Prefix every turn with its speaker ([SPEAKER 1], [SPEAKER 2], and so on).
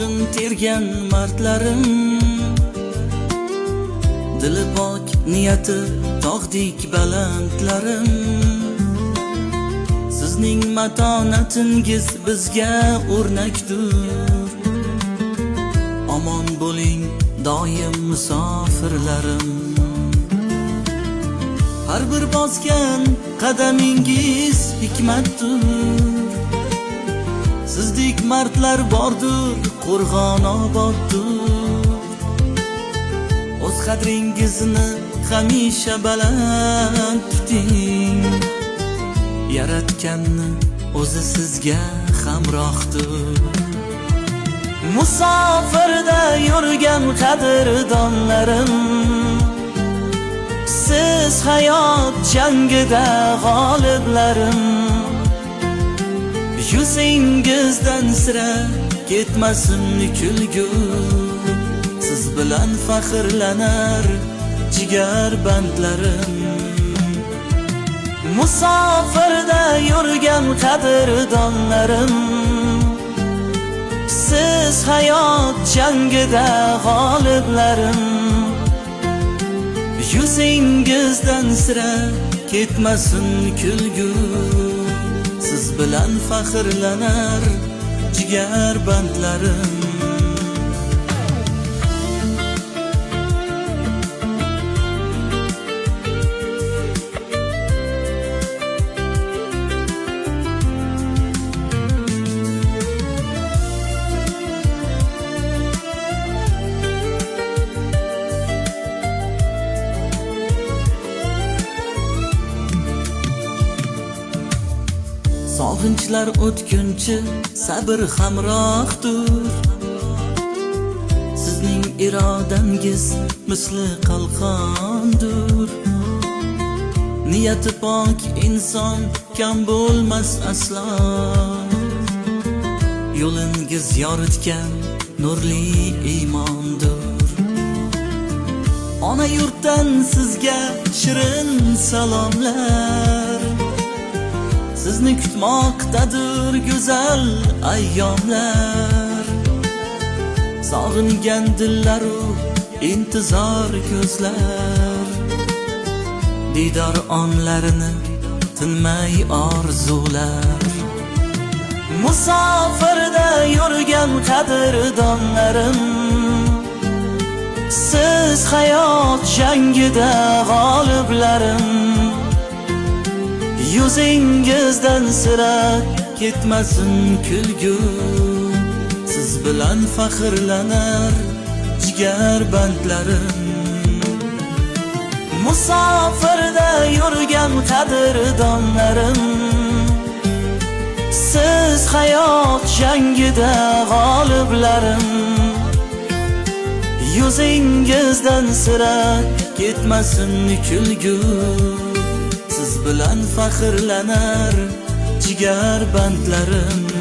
[SPEAKER 1] So'lg'in tergan mardlarim, dili pok, niyati tog'dek balandlarim. Sizning matonatingiz bizga o'rnakdir. Omon bo'ling doim musofirlarim. Har bir bosgan qadamingiz hikmatdir. Sizdek mardlar bordir, qo'rg'on oboddir. O'z qadringizni hamisha baland tuting. Yaratganni o'zi sizga hamrohdir. Musofirda yurgan qadrdonlarim, siz hayot jangida g'oliblarim. Yuzingizdan sira ketmasin kulgu, siz bilan faxrlanar jigar bandlarim. Musofirda yurgan qadrdonlarim, siz hayot jangida g'oliblarim. Yuzingizdan sira ketmasin kulgu, siz bilan faxrlanar jigar bandlarim. Sog'inchlar o'tguncha sabr hamrohdir. Sizning irodangiz misli qalqondir. Niyati pok inson kam bo'lmas aslo. Yo'lingiz yoritgan nurli iymondir. Ona yurtdan sizga shirin salomlar. Sizni kutmoqdadir go'zal ayyomlar. Sog'ingan dillaru intizor ko'zlar, didor onlarini tinmay orzular. Musofirda yurgan qadrdonlarim, siz hayot jangida g'oliblarim. Yuzingizdan sira ketmasin kulgu, siz bilan faxrlanar jigar bandlarim. Musofirda yurgan qadrdonlarim, siz hayot jangida g'oliblarim. Yuzingizdan sira ketmasin kulgu, siz bilan faxrlanar jigar bandlarim.